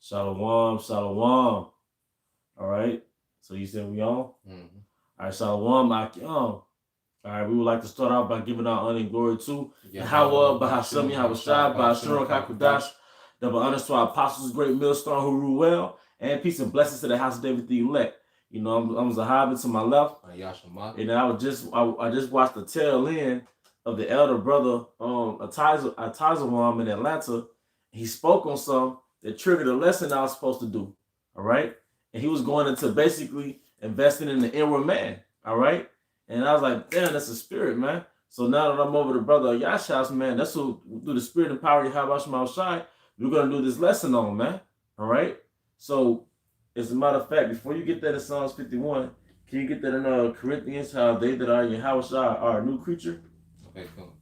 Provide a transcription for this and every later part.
Shalom, shalom. All right. So you said we on? Mm-hmm. All right, shalom, Akim. All right, we would like to start off by giving our honor and glory to Yahweh, Bahashem, Yahushua, Bahashur, Kakudash, double honors to our apostles, great millstone who rule well, and peace and blessings to the house of David the elect. You know, I'm Zahabi to my left, and I just watched the tail end of the elder brother, Atazawam in Atlanta. He spoke on something that triggered a lesson I was supposed to do. All right, and he was going into basically investing in the inward man. All right. And I was like, damn, that's a spirit, man. So now that I'm over to Brother Yash house, man, that's what through the spirit and power of Yahweh Shai, we're gonna do this lesson on, man. All right. So as a matter of fact, before you get that in Psalms 51, can you get that in Corinthians, how they that are Yahweh Shai are a new creature? Okay, cool.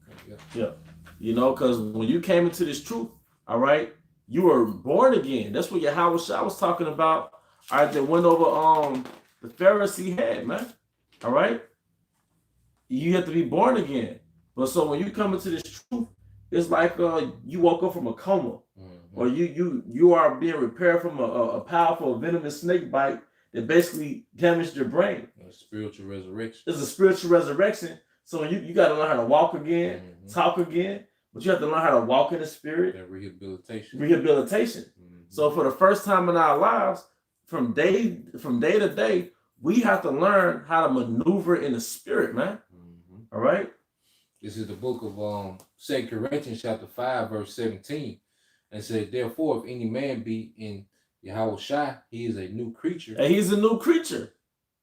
Yeah. You know, because when you came into this truth, all right, you were born again. That's what Yahweh Shai was talking about. All right, that went over the Pharisee head, man. All right. You have to be born again. But so when you come into this truth, it's like you woke up from a coma, or you are being repaired from a powerful venomous snake bite that basically damaged your brain. A spiritual resurrection. It's a spiritual resurrection. So you got to learn how to walk again, talk again, but you have to learn how to walk in the spirit. That rehabilitation. So for the first time in our lives, from day to day, we have to learn how to maneuver in the spirit, man. All right. This is the book of 2 Corinthians chapter 5, verse 17. And it says, therefore, if any man be in Yahweh Shai, he is a new creature. And he's a new creature.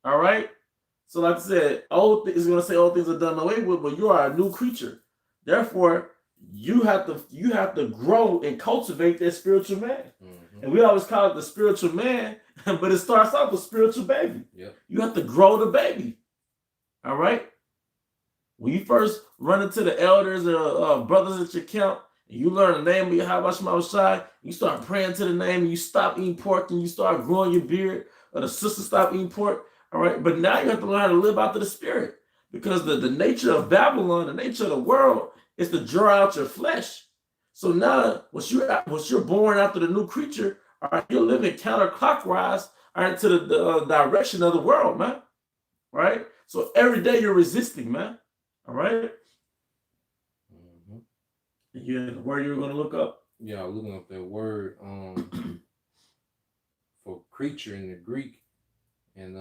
All right. So like I said, it's going to say all things are done away with, but you are a new creature. Therefore, you have to grow and cultivate that spiritual man. And we always call it the spiritual man, but it starts off with spiritual baby. Yep. You have to grow the baby. All right. When you first run into the elders or brothers at your camp, and you learn the name of Yahweh Shai, you start praying to the name, and you stop eating pork, and you start growing your beard, or the sister stop eating pork. All right, but now you have to learn how to live out to the spirit, because the nature of Babylon, the nature of the world, is to draw out your flesh. So now, once you're born after the new creature, all right, you're living counterclockwise, all right, to the direction of the world, man. Right. So every day you're resisting, man. All right. You had the word you were going to look up? Yeah, I was looking up that word for creature in the Greek. And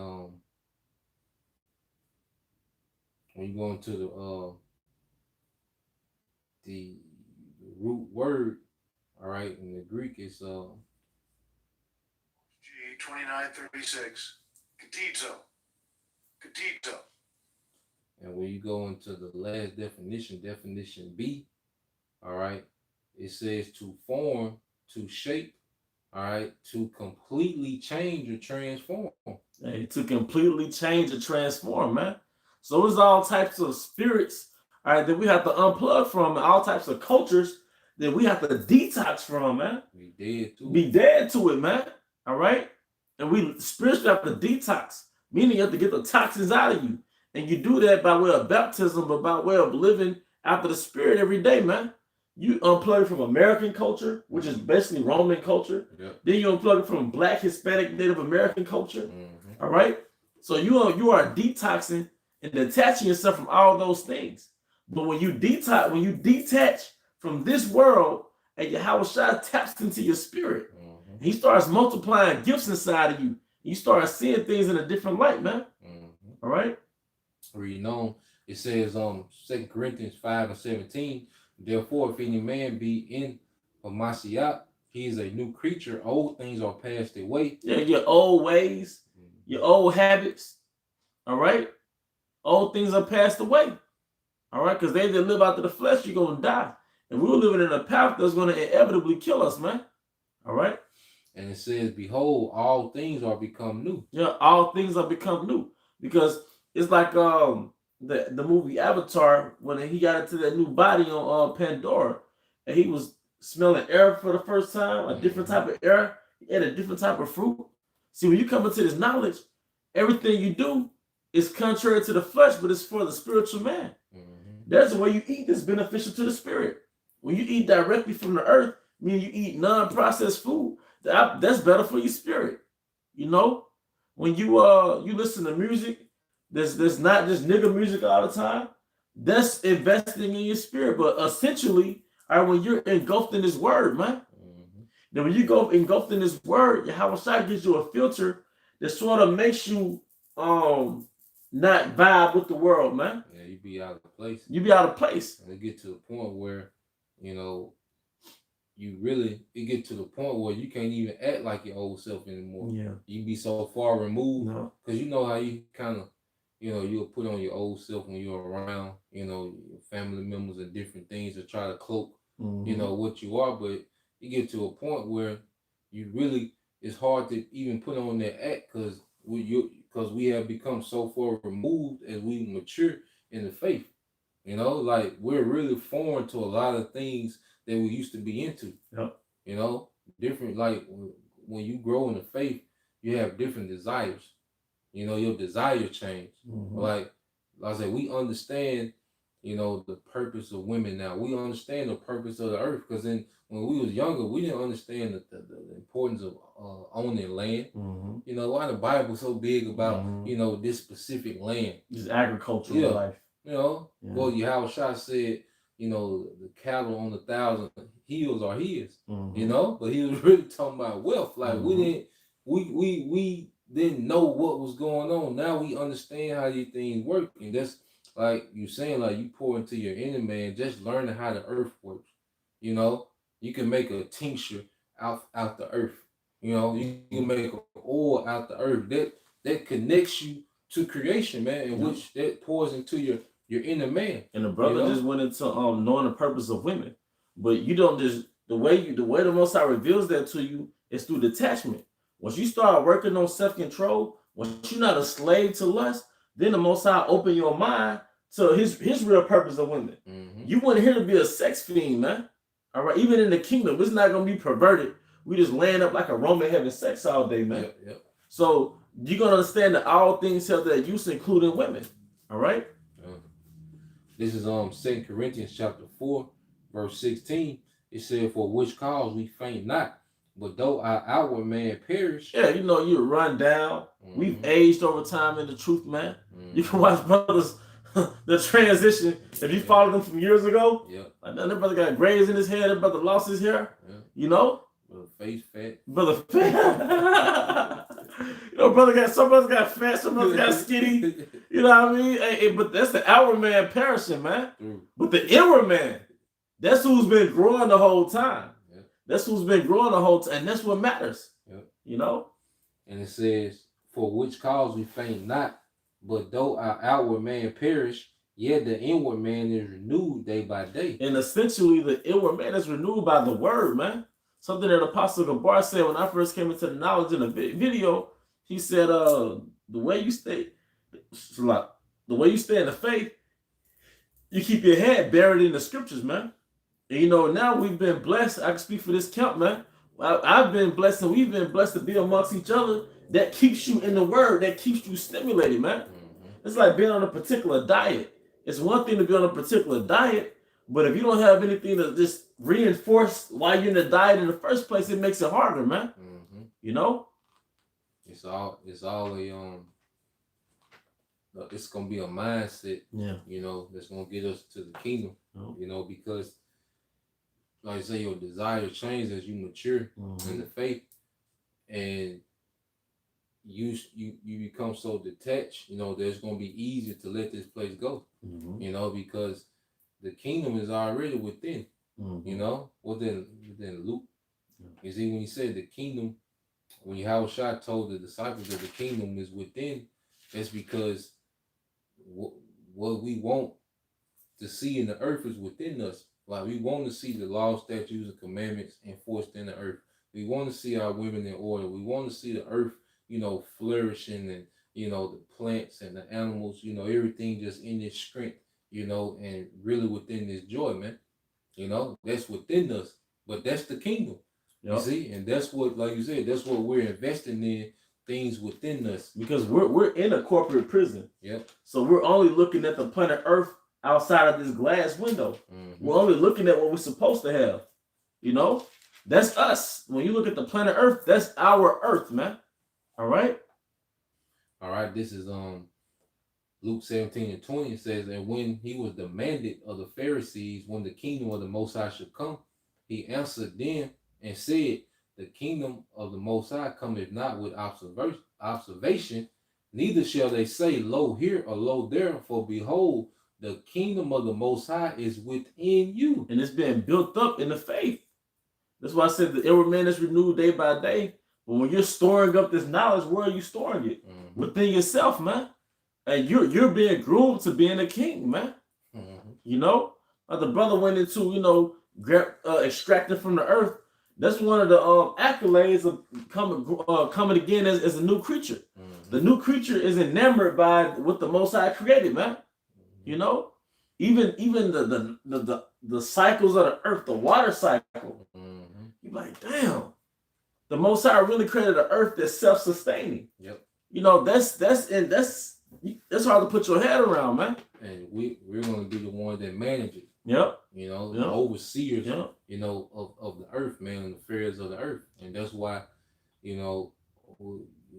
when you go into the root word, all right, in the Greek it's G2936. Katito. And when you go into the last definition B, all right, it says to form, to shape, all right, to completely change or transform. Hey, to completely change or transform, man. So there's all types of spirits, all right, that we have to unplug from, and all types of cultures that we have to detox from, man. Be dead to it, man. All right? And we spiritually have to detox, meaning you have to get the toxins out of you. And you do that by way of baptism, but by way of living after the spirit every day, man. You unplug from American culture, which is basically Roman culture. Yep. Then you unplug it from Black, Hispanic, Native American culture. All right? So you are detoxing and detaching yourself from all those things. But when you detach from this world, and Yahweh Shai taps into your spirit, he starts multiplying gifts inside of you. You start seeing things in a different light, man. All right? Reading on, it says 2 Corinthians 5 and 17, therefore, if any man be in Hamashiach, he is a new creature. Old things are passed away. Yeah, your old ways, your old habits. All right? Old things are passed away. All right? Because they that live out of the flesh, you're going to die. And we're living in a path that's going to inevitably kill us, man. All right? And it says, behold, all things are become new. Yeah, all things are become new. Because it's like the movie Avatar, when he got into that new body on Pandora, and he was smelling air for the first time, a different type of air, he had a different type of fruit. See, when you come into this knowledge, everything you do is contrary to the flesh, but it's for the spiritual man. There's a way you eat that's beneficial to the spirit. When you eat directly from the earth, meaning you eat non-processed food, That's better for your spirit. You know, when you listen to music, there's not just nigga music all the time. That's investing in your spirit. But essentially, all right, when you're engulfed in this word, man, then when you go engulfed in this word, Yahweh Shai gives you a filter that sort of makes you not vibe with the world, man. Yeah, you be out of place. You be out of place. And it get to the point where, you know, it get to the point where you can't even act like your old self anymore. Yeah. You be so far removed. No. Because you know how you kind of, you know, you'll put on your old self when you're around, you know, your family members and different things to try to cloak, you know, what you are. But you get to a point where you really, it's hard to even put on that act because we have become so far removed as we mature in the faith. You know, like we're really foreign to a lot of things that we used to be into. Yep. You know, different, like when you grow in the faith, you have different desires. You know, your desire change. Like I said, we understand, you know, the purpose of women now. We understand the purpose of the earth because then when we was younger, we didn't understand the importance of owning land. You know, why the Bible so big about, you know, this specific land. This agricultural life. You know, well, Yahweh Shai said, you know, the cattle on 1,000 hills are his. You know, but he was really talking about wealth. Like we didn't know what was going on. Now we understand how these things work, and that's like you saying, like you pour into your inner man, just learning how the earth works. You know, you can make a tincture out the earth. You know, you can make an oil out the earth that connects you to creation, man, and which that pours into your inner man. And the brother just went into knowing the purpose of women, but you don't just the way the Most High reveals that to you is through detachment. Once you start working on self-control, once you're not a slave to lust, then the Most High open your mind to his real purpose of women. You weren't here to be a sex fiend, man. All right, even in the kingdom, it's not gonna be perverted. We just laying up like a Roman having sex all day, man. So you're gonna understand that all things have their use, including women. All right. This is 2 Corinthians chapter 4, verse 16. It said, "For which cause we faint not, but though our outward man perish." Yeah, you know, you run down. We've aged over time in the truth, man. You can watch brothers the transition. If you follow them from years ago, like that brother got grays in his hair, that brother lost his hair. You know? Brother face fat. Brother fat. You know, some brothers got fat, some brothers got skinny. You know what I mean? But that's the outward man perishing, man. But the inward man, that's who's been growing the whole time. That's who's been growing the whole time, and that's what matters. You know? And it says, "For which cause we faint not, but though our outward man perish, yet the inward man is renewed day by day." And essentially, the inward man is renewed by the word, man. Something that Apostle Gabar said when I first came into the knowledge in a video. He said, the way you stay in the faith, you keep your head buried in the scriptures, man. And you know, now we've been blessed. I can speak for this camp, man. I've been blessed, and we've been blessed to be amongst each other. That keeps you in the word. That keeps you stimulated, man. It's like being on a particular diet. It's one thing to be on a particular diet, but if you don't have anything to just reinforce why you're in the diet in the first place, it makes it harder, man. You know? It's all it's gonna be a mindset, you know, that's gonna get us to the kingdom, you know, because like I say, your desire changes as you mature in the faith, and you become so detached, you know, that it's gonna be easier to let this place go, you know, because the kingdom is already within, you know, within Luke. You see, when he said the kingdom, when Yahweh Shai told the disciples that the kingdom is within, that's because what we want to see in the earth is within us. Like we want to see the laws, statutes, and commandments enforced in the earth. We want to see our women in order. We want to see the earth, you know, flourishing, and you know, the plants and the animals, you know, everything just in its strength, you know, and really within this joy, man. You know, that's within us. But that's the kingdom. You see, and that's what, like you said, that's what we're investing in, things within us. Because we're in a corporate prison. So we're only looking at the planet Earth outside of this glass window. We're only looking at what we're supposed to have. You know? That's us. When you look at the planet Earth, that's our Earth, man. All right. All right. This is Luke 17:20. It says, and when he was demanded of the Pharisees when the kingdom of the Most High should come, he answered them and said, the kingdom of the Most High cometh not with observation, neither shall they say, lo here or lo there, for behold, the kingdom of the Most High is within you. And it's being built up in the faith. That's why I said the inward man is renewed day by day. But when you're storing up this knowledge, where are you storing it? Within yourself, man. And you're being groomed to being a king, man. You know, the brother went into, extracting from the earth. That's one of the accolades of coming again as a new creature. The new creature is enamored by what the Most High created, man. You know, even the cycles of the earth, the water cycle. You're like, damn, the Most High really created an earth that's self-sustaining. Yep. You know, that's hard to put your head around, man. And we're going to be the ones that manage it. Yep. You know, yep. the overseers, yep. you know, of the earth, man, and the affairs of the earth. And that's why, you know,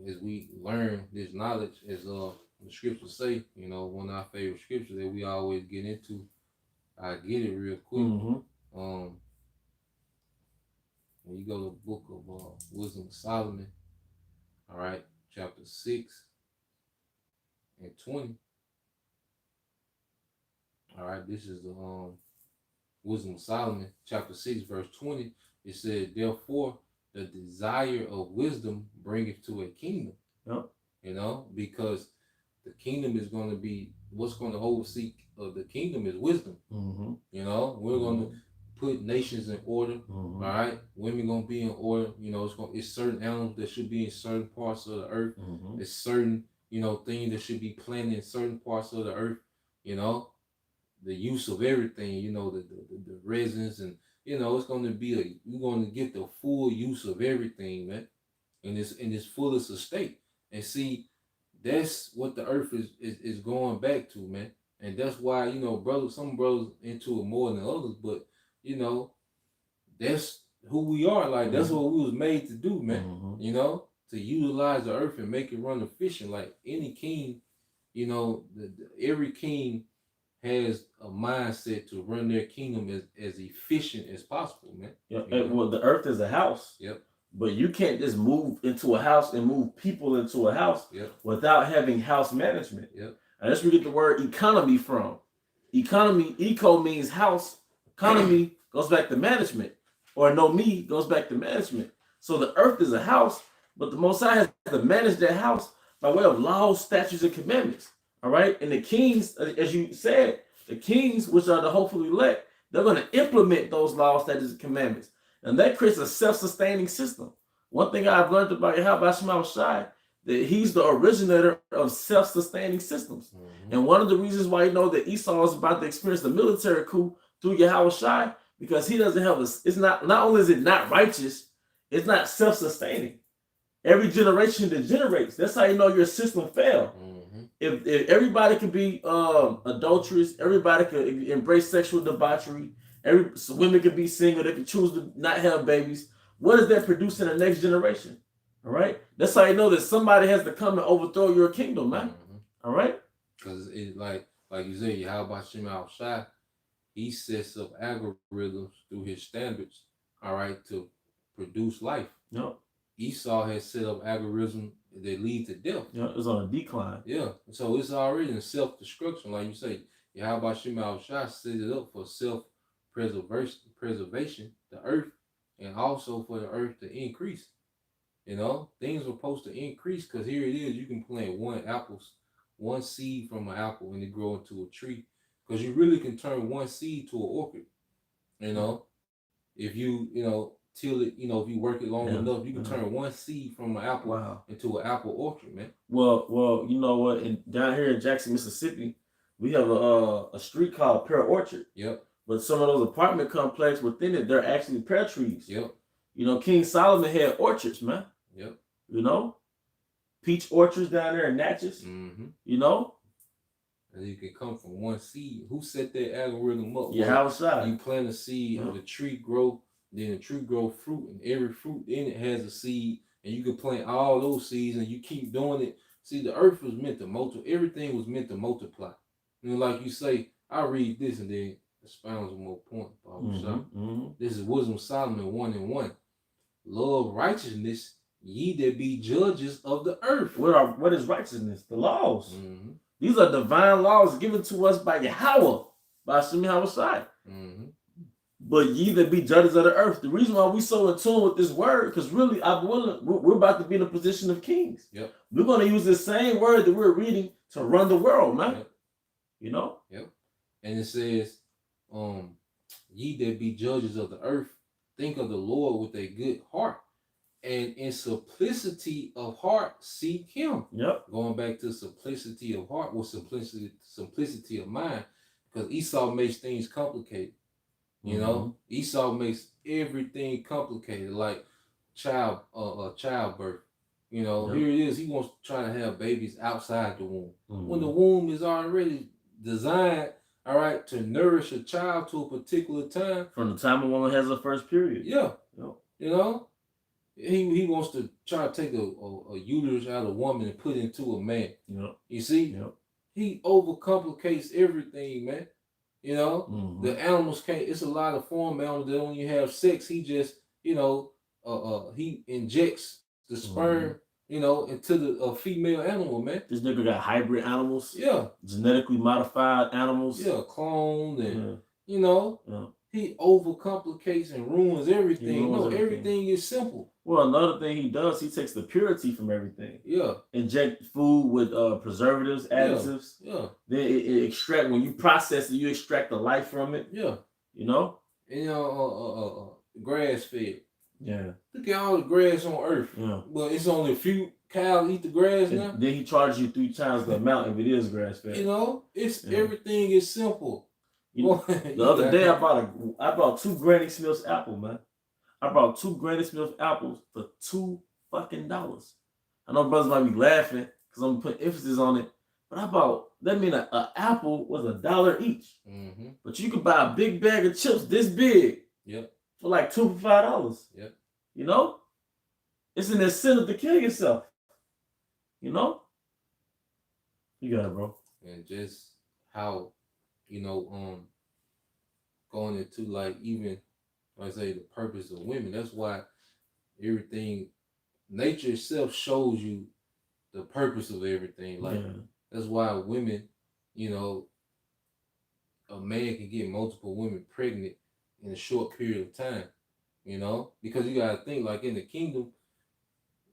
as we learn this knowledge, as the scriptures say, you know, one of our favorite scriptures that we always get into, I get it real quick. When you go to the book of Wisdom of Solomon, all right, chapter 6 and 20. All right, this is the Wisdom of Solomon, chapter 6, verse 20. It said, therefore, the desire of wisdom bringeth to a kingdom. Yep. You know, because the kingdom is going to be, what's going to oversee the kingdom is wisdom. You know, we're going to put nations in order. All right, women gonna be in order. You know, it's certain animals that should be in certain parts of the earth. It's certain, you know, things that should be planted in certain parts of the earth. You know, the use of everything. You know, the resins, and you know, it's going to be you're going to get the full use of everything, man, in its fullest estate. And see, that's what the earth is going back to, man. And that's why, you know, some brothers into it more than others, but you know, that's who we are. Like, that's what we was made to do, man. You know, to utilize the earth and make it run efficient. Like any king, you know, every king has a mindset to run their kingdom as efficient as possible, man. Yeah. Well, the earth is a house. Yep. But you can't just move into a house and move people into a house without having house management. Yep. And that's where we get the word economy from. Economy, eco means house. Economy goes back to management, or no me goes back to management. So the earth is a house, but the Most High has to manage that house by way of laws, statutes, and commandments. All right, and the kings, as you said, the kings, which are the hopefully elect, they're going to implement those laws, statutes, and commandments, and that creates a self-sustaining system. One thing I've learned about Yahweh Shema Shai, that he's the originator of self-sustaining systems. And one of the reasons why you know that Esau is about to experience the military coup through Yahweh Shai, because he doesn't have it's not only is it not righteous, it's not self-sustaining. Every generation degenerates. That's how you know your system failed. If everybody can be adulterous, everybody can embrace sexual debauchery, women can be single, they can choose to not have babies. What does that produce in the next generation? All right, that's how you know that somebody has to come and overthrow your kingdom, man. All right, because it like you said, Yahweh Shema Shai, he sets up algorithms through his standards, all right, to produce life. Yep. Esau has set up algorithms that lead to death. Yeah, it's on a decline. Yeah, so it's already in self-destruction, like you say. Yahweh Shema Shai set it up for self-preservation, the earth, and also for the earth to increase. You know, things are supposed to increase because here it is. You can plant one seed from an apple and it grow into a tree. Because you really can turn one seed to an orchid. You know, if you till it, if you work it long enough, you can turn one seed from an apple into an apple orchard, man. Well, you know what? Down here in Jackson, Mississippi, we have a street called Pear Orchard. Yep. But some of those apartment complexes within it, they're actually pear trees. Yep. You know, King Solomon had orchards, man. Yep. You know, peach orchards down there in Natchez. You know. And you can come from one seed. Who set that algorithm up? Yeah, outside. You plant a seed of a tree, grow Then the tree grow fruit, and every fruit in it has a seed, and you can plant all those seeds, and you keep doing it. See, the earth was meant to multiply. Everything was meant to multiply. Like you say, I read this and then expounds on more point. This is Wisdom of Solomon 1:1. Love righteousness, ye that be judges of the earth. What is righteousness? The laws. These are divine laws given to us by Yahweh, by Hashem Yahushai. But ye that be judges of the earth. The reason why we so in tune with this word, because really, we're about to be in a position of kings. Yep. We're going to use the same word that we're reading to run the world, man. Yep. You know? Yep. And it says, ye that be judges of the earth, think of the Lord with a good heart, and in simplicity of heart seek him. Yep. Going back to simplicity of heart with simplicity of mind, because Esau makes things complicated. You know, Esau makes everything complicated, like childbirth. You know, here it is. He wants to try to have babies outside the womb. When the womb is already designed, all right, to nourish a child to a particular time. From the time a woman has her first period. Yeah. Yep. You know, he wants to try to take a uterus out of a woman and put it into a man. Yep. You see? Yep. He overcomplicates everything, man. You know, the animals can't. It's a lot of farm animals that when you have sex, he just, you know, he injects the sperm, you know, into the female animal, man. This nigga got hybrid animals. Yeah. Genetically modified animals. Yeah, cloned and you know, he overcomplicates and ruins everything. Everything is simple. Well, another thing he does, he takes the purity from everything. Yeah. Inject food with preservatives, additives. Yeah. Then it extract, when you process it, you extract the life from it. Yeah. You know? And grass fed. Yeah. Look at all the grass on earth. Yeah. Well, it's only a few cows eat the grass now. Then he charges you 3 times the amount if it is grass fed. You know, it's everything is simple. You know, the other day I bought 2 Granny Smith's apples, man. I bought 2 Granny Smith apples for $2 fucking. I know brothers might be laughing because I'm putting emphasis on it, but that mean an apple was $1 each. But you could buy a big bag of chips this big. Yep. For like $2 for $5. Yep. You know? It's an incentive to kill yourself. You know? You got it, bro. And just how, you know, going into like even I say the purpose of women. That's why everything, nature itself shows you the purpose of everything. Like that's why women, you know, a man can get multiple women pregnant in a short period of time. You know, because you gotta think like in the kingdom,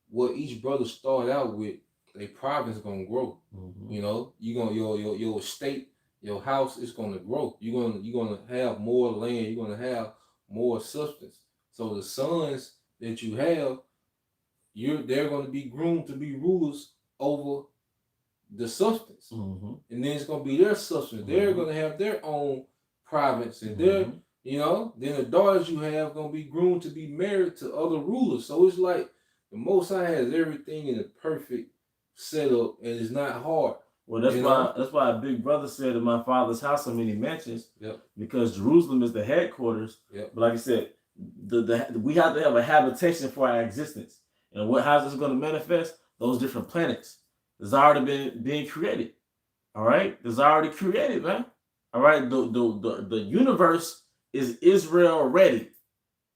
what each brother start out with, their province gonna grow. You know, your estate, your house is gonna grow. You're gonna have more land. You're gonna have more substance. So the sons that you have, they're going to be groomed to be rulers over the substance. And then it's going to be their substance. They're going to have their own province and you know, then the daughters you have going to be groomed to be married to other rulers. So it's like the Most High has everything in a perfect setup and it's not hard. Well, that's why a big brother said in my father's house so many mansions. Yep. Because Jerusalem is the headquarters. Yep. But like I said, we have to have a habitation for our existence. And how's this going to manifest? Those different planets. There's already being created. All right? There's already created, man. All right? The universe is Israel ready.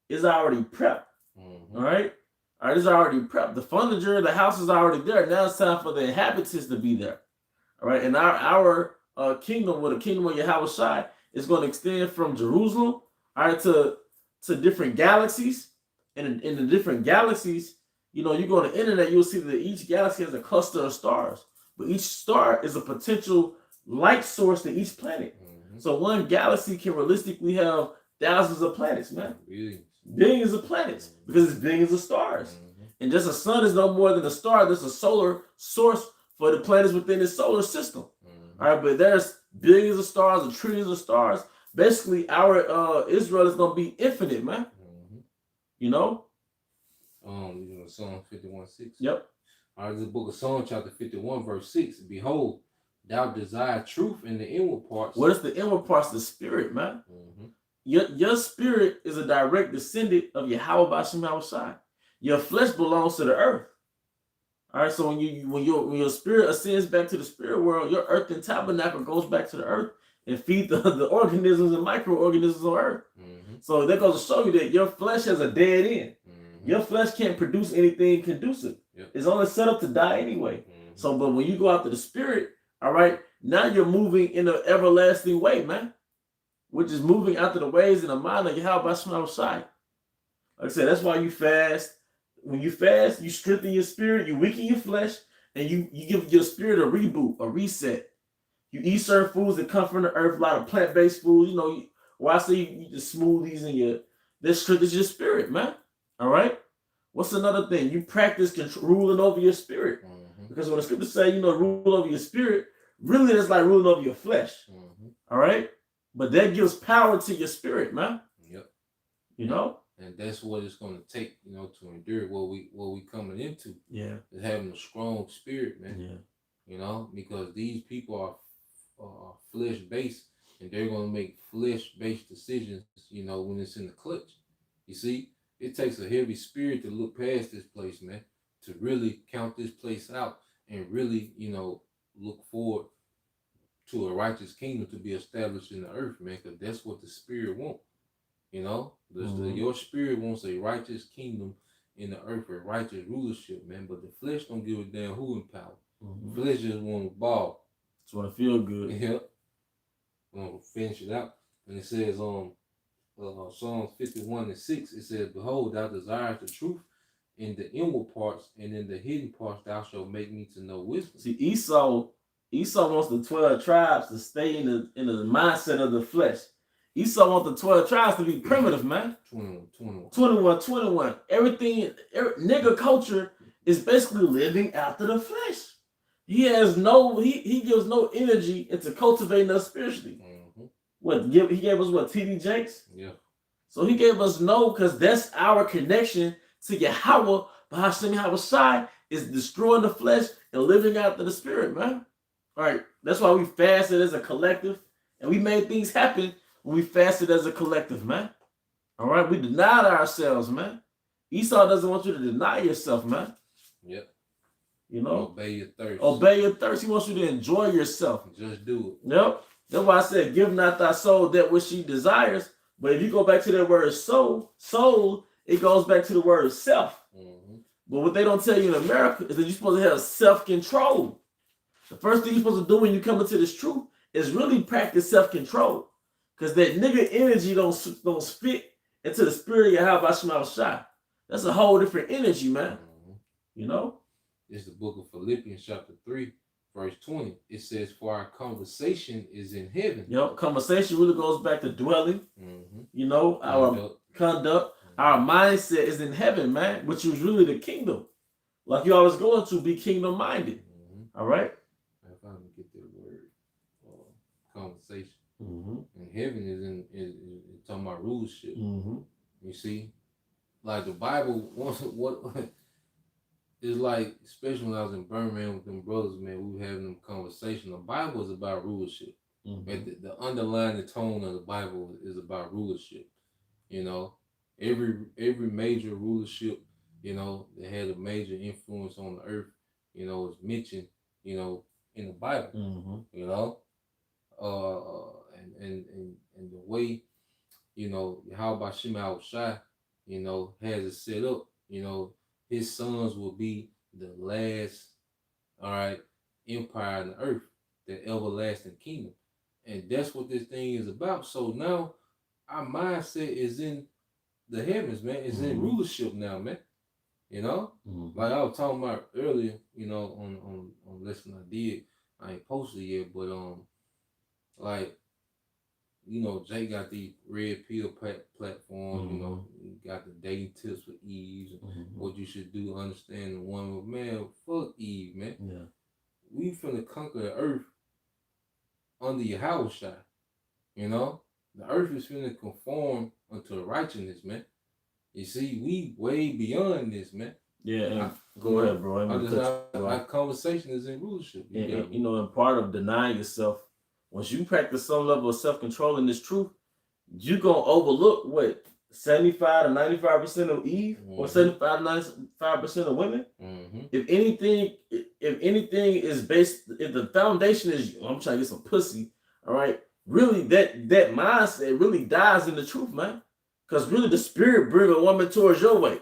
It's already prepped. All right? All right, it's already prepped. The furniture, the house is already there. Now it's time for the inhabitants to be there. All right, and our kingdom, with the kingdom of Yahushua, is going to extend from Jerusalem, all right, to different galaxies. And in the different galaxies, you know, you go on the internet, you'll see that each galaxy has a cluster of stars. But each star is a potential light source to each planet. So one galaxy can realistically have thousands of planets, man. Billions of planets, because it's billions of stars. And just a sun is no more than a star. There's a solar source for the planets within the solar system. All right, but there's billions of stars, or trillions of stars. Basically, our Israel is gonna be infinite, man. You know. Psalm 51:6. Yep. All right, the book of Psalm chapter 51 verse 6. Behold, thou desire truth in the inward parts. What is the inward parts of the spirit, man? your spirit is a direct descendant of Yahweh Bashim Yahushai. Your flesh belongs to the earth. All right, so when your spirit ascends back to the spirit world, your earthen tabernacle goes back to the earth and feed the organisms and microorganisms on earth. Mm-hmm. So that goes to show you that your flesh has a dead end. Mm-hmm. Your flesh can't produce anything conducive. Yep. It's only set up to die anyway. Mm-hmm. So, but when you go out to the spirit, all right, now you're moving in an everlasting way, man, which is moving after the ways in the mind of Yahweh Bashim. Like I said, that's why you fast. When you fast, you strengthen your spirit, you weaken your flesh, and you give your spirit a reboot, a reset. You eat certain foods that come from the earth, a lot of plant-based foods. You know, I say you eat the smoothies and that strengthens your spirit, man. All right? What's another thing? You practice ruling over your spirit. Mm-hmm. Because when the scriptures say, rule over your spirit, really that's like ruling over your flesh. Mm-hmm. All right? But that gives power to your spirit, man. Yep. You know? And that's what it's going to take, to endure what we coming into. Yeah. Is having a strong spirit, man. Yeah. Because these people are flesh based, and they're going to make flesh based decisions, when it's in the clutch. You see, it takes a heavy spirit to look past this place, man, to really count this place out and really, look forward to a righteous kingdom to be established in the earth, man, because that's what the spirit wants. Your spirit wants a righteous kingdom in the earth, a righteous rulership, man. But the flesh don't give a damn who in power. Mm-hmm. The flesh just want to ball. Just want to feel good. Yeah. I'm gonna finish it out, and it says Psalms 51:6. It says, "Behold, thou desirest the truth in the inward parts, and in the hidden parts thou shalt make me to know wisdom." See, Esau wants the 12 tribes to stay in the mindset of the flesh. Esau wants the 12 tribes to be primitive, man. 21. Everything, nigga culture is basically living after the flesh. He gives no energy into cultivating us spiritually. Mm-hmm. He gave us what, TD Jakes? Yeah. So he gave us no, because that's our connection to Yahweh. Bahashim Yahushai is destroying the flesh and living after the spirit, man. All right, that's why we fasted as a collective, and we made things happen when we fasted as a collective, man. All right, we denied ourselves, man. Esau doesn't want you to deny yourself, man. Yep. Obey your thirst. Obey your thirst. He wants you to enjoy yourself. Just do it. Yep. That's why I said, give not thy soul that which she desires. But if you go back to that word soul, it goes back to the word self. Mm-hmm. But what they don't tell you in America is that you're supposed to have self-control. The first thing you're supposed to do when you come into this truth is really practice self-control. Because that nigga energy don't fit into the spirit of Yahweh Shai. That's a whole different energy, man. Mm-hmm. It's the book of Philippians chapter 3, verse 20. It says, "For our conversation is in heaven." Yep, conversation really goes back to dwelling. Mm-hmm. Our conduct, our mindset is in heaven, man, which is really the kingdom. Like you always going to be kingdom minded. Mm-hmm. All right? If I can get that word, conversation. Mm-hmm. And heaven is talking about rulership. Mm-hmm. You see, like the Bible wants what. It's like, especially when I was in Birmingham with them brothers, man, we were having them conversation. The Bible is about rulership. Mm-hmm. The underlying tone of the Bible is about rulership. Every major rulership, that had a major influence on the earth, is mentioned, in the Bible. Mm-hmm. And the way, how about Shema Shai, has it set up, his sons will be the last, empire on the earth, the everlasting kingdom. And that's what this thing is about. So now our mindset is in the heavens, man. It's in rulership now, man. Like I was talking about earlier, on lesson I did. I ain't posted yet, but Jay got the red pill platform, you got the dating tips for Eve, what you should do, understand the woman. Man, fuck Eve, man. Yeah. We finna conquer the earth under Yahweh Shai. The earth is finna conform unto righteousness, man. You see, we way beyond this, man. Yeah, go ahead, bro. Our conversation is in rulership. And part of denying yourself, once you practice some level of self-control in this truth, you gonna overlook what 75 to 95% of Eve or 75 to 95% of women. If anything is based, if the foundation is I'm trying to get some pussy, all right, really that mindset really dies in the truth, man. Because really the spirit bring a woman towards your way.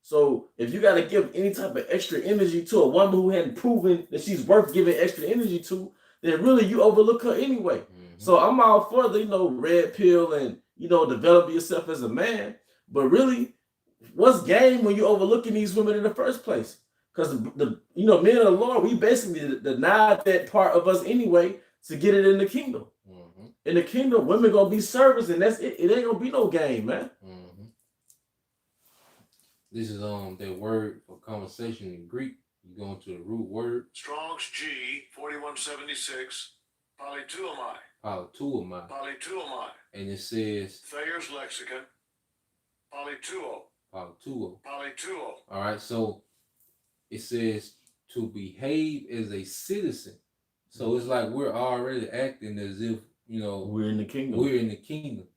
So if you got to give any type of extra energy to a woman who hadn't proven that she's worth giving extra energy to, then really you overlook her anyway. So I'm all for the red pill and develop yourself as a man. But really, what's game when you're overlooking these women in the first place? Because the men of the Lord, we basically denied that part of us anyway to get it in the kingdom. In the kingdom, women gonna be servants, and that's it. It ain't gonna be no game, man. This is that word for conversation in Greek. You go into the root word. Strong's G 4176. Polytuomai. Polytuomai. Polytuomai. And it says Thayer's lexicon. Polytuo. Polytuo. Polytuo. All right, so it says to behave as a citizen. So it's like we're already acting as if we're in the kingdom. We're in the kingdom.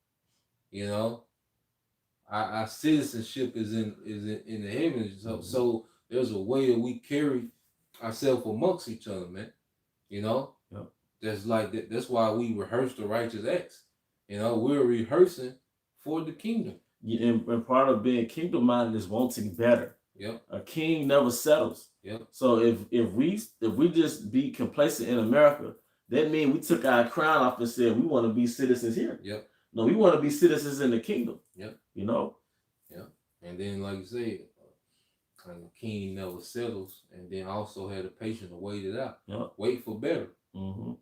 Our citizenship is in the heavens. So there's a way that we carry ourselves amongst each other, man. That's like that. That's why we rehearse the righteous acts. We're rehearsing for the kingdom. And part of being kingdom minded is wanting better. A king never settles. So if we just be complacent in America, that means we took our crown off and said we want to be citizens here. No, we want to be citizens in the kingdom. And then, like you said, the king never settles, and then also had the patience to wait it out. Wait for better. Like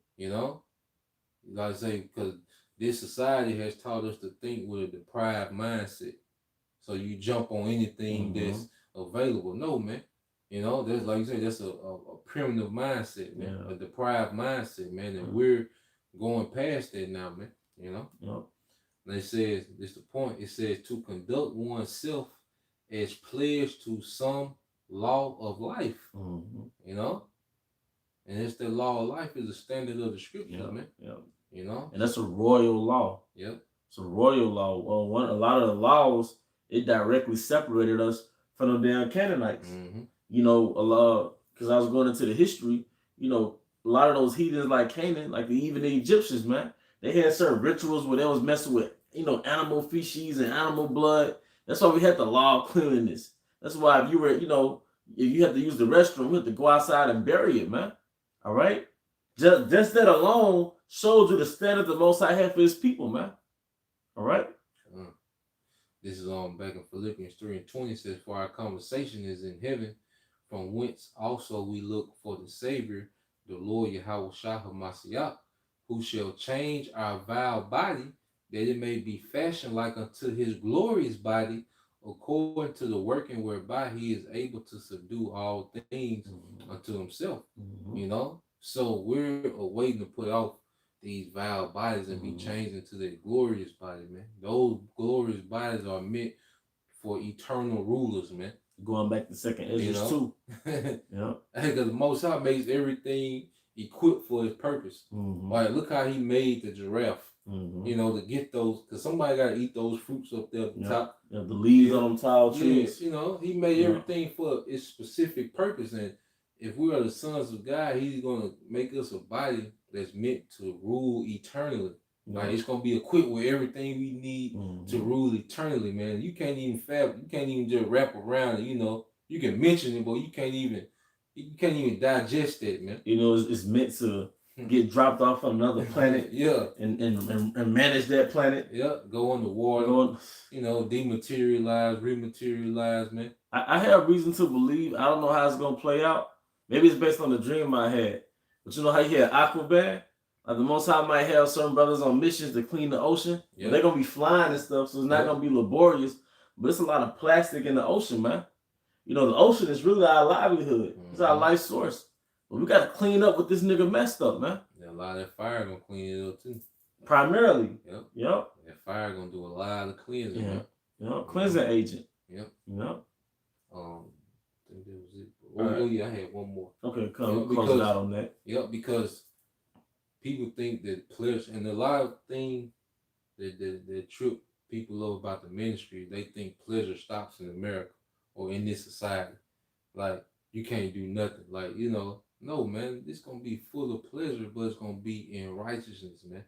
I say, because this society has taught us to think with a deprived mindset. So you jump on anything that's available. No, man. That's like you say, that's a primitive mindset, man. A deprived mindset, man. And we're going past that now, man. And it says, this the point, it says to conduct oneself as pledged to some law of life. And it's the law of life is the standard of the scriptures, man. And that's a royal law. It's a royal law. Well, a lot of the laws, it directly separated us from the damn Canaanites. A lot, because I was going into the history, a lot of those heathens like Canaan, like even the Egyptians, man, they had certain rituals where they was messing with, animal feces and animal blood. That's why we had the law of cleanliness. That's why if you were, if you had to use the restroom, you had to go outside and bury it, man. All right? Just that alone shows you the standard the Most High had for his people, man. All right? This is back in Philippians 3:20 says, for our conversation is in heaven, from whence also we look for the Savior, the Lord Yahweh Shah HaMashiach, who shall change our vile body, that it may be fashioned like unto his glorious body, according to the working whereby he is able to subdue all things unto himself. So we're waiting to put off these vile bodies and be changed into their glorious body, man. Those glorious bodies are meant for eternal rulers, man. Going back to 2nd Ezra 2. Because the Most High makes everything equipped for his purpose. Like, look how he made the giraffe. To get those, because somebody got to eat those fruits up there at the top. The leaves on them tall trees. He made everything for its specific purpose. And if we are the sons of God, he's going to make us a body that's meant to rule eternally. Like, it's going to be equipped with everything we need to rule eternally, man. You can't even just wrap around it, You can mention it, but you can't even digest it, man. It's meant to get dropped off on another planet. And manage that planet. Go on the water. Dematerialize, rematerialize, man. I have reason to believe, I don't know how it's going to play out. Maybe it's based on the dream I had. But you know how you had Aquaman? Like the Most High might have certain brothers on missions to clean the ocean. They're going to be flying and stuff, so it's not going to be laborious. But it's a lot of plastic in the ocean, man. The ocean is really our livelihood. It's our life source. But we got to clean up what this nigga messed up, man. A lot of that fire going to clean it up, too. Primarily. That fire going to do a lot of cleansing, man. Cleansing agent. I think that was it. I had one more. Okay, close it out on that. Because people think that pleasure, and a lot of things that trip people up about the ministry. They think pleasure stops in America or in this society. Like you can't do nothing. Like, no, man, it's gonna be full of pleasure, but it's gonna be in righteousness, man.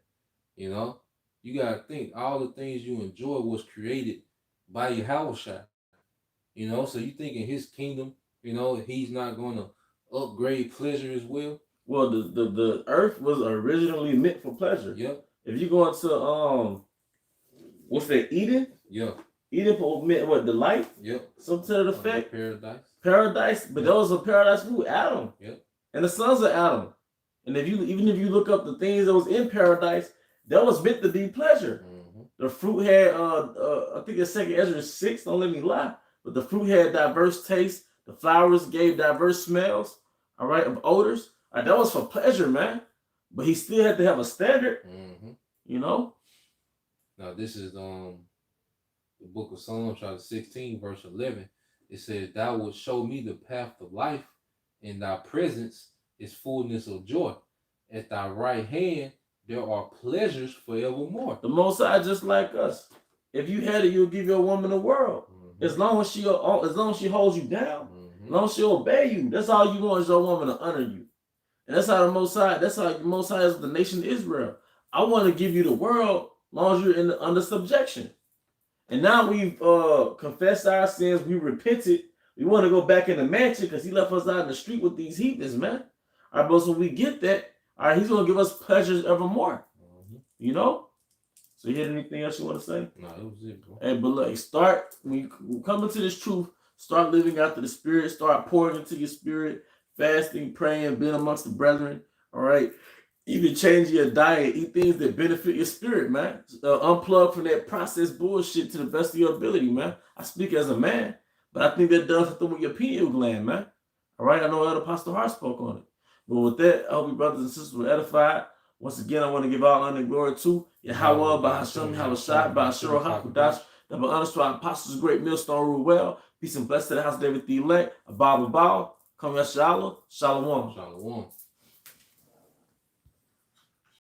You know? You gotta think all the things you enjoy was created by Yahweh. So you think in his kingdom, he's not gonna upgrade pleasure as well. Well, the earth was originally meant for pleasure. Yep. If you go into what's that, Eden? Yeah. Eden meant what, delight? Yep. Some to the effect. Paradise. Paradise, but that was a paradise who? Adam. Yep. And the sons of Adam. And even if you look up the things that was in paradise, that was meant to be pleasure. Mm-hmm. The fruit had I think it's 2 Ezra 6, don't let me lie. But the fruit had diverse tastes. The flowers gave diverse smells, all right, of odors. All right, that was for pleasure, man. But he still had to have a standard, Now this is the book of Psalms, chapter 16, verse 11. It says, "Thou wilt show me the path of life. In thy presence is fullness of joy. At thy right hand there are pleasures forevermore." The Most High, just like us. If you had it, you'll give your woman the world. As long as she holds you down, as long as she obey you, that's all you want is your woman to honor you. And that's how the Most High is the nation of Israel. I want to give you the world as long as you're under subjection. And now we've confessed our sins, we repented. We want to go back in the mansion because he left us out in the street with these heathens, man. All right, but so we get that, all right, he's going to give us pleasures evermore. So you had anything else you want to say? No, it was it, bro. Hey, but look, when you come into this truth, start living after the Spirit, start pouring into your spirit, fasting, praying, being amongst the brethren, all right? Even change your diet, eat things that benefit your spirit, man. Unplug from that processed bullshit to the best of your ability, man. I speak as a man, but I think that does something with your pineal gland, man. All right, I know Elder Pastor Hart spoke on it. But with that, I hope you brothers and sisters were edified. Once again, I want to give all honor and glory to Yahweh, Bahashem, Yahushua, Bahashiro, HaKudash, that be honest to our apostles, great millstone, rule well. Peace and blessings to the house of David the elect. Abba, come Yashala, Shalom. Shalom.